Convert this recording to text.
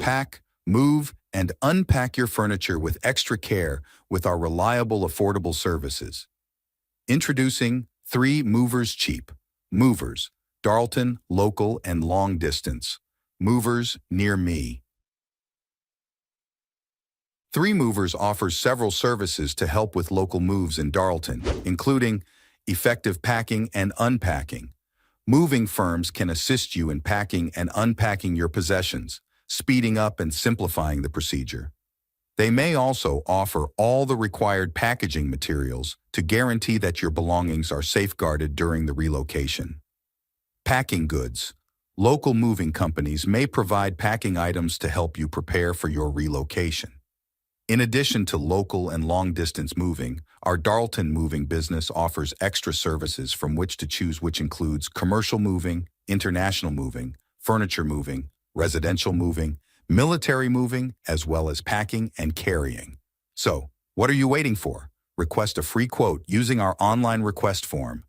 Pack, move, and unpack your furniture with extra care with our reliable, affordable services. Introducing 3 Movers Cheap. Movers, Darlton, local and long distance. Movers near me. 3 Movers offers several services to help with local moves in Darlton, including effective packing and unpacking. Moving firms can assist you in packing and unpacking your possessions, speeding up and simplifying the procedure. They may also offer all the required packaging materials to guarantee that your belongings are safeguarded during the relocation. Packing goods. Local moving companies may provide packing items to help you prepare for your relocation. In addition to local and long-distance moving, our Darlton moving business offers extra services from which to choose, which includes commercial moving, international moving, furniture moving, residential moving, military moving, as well as packing and carrying. So, what are you waiting for? Request a free quote using our online request form.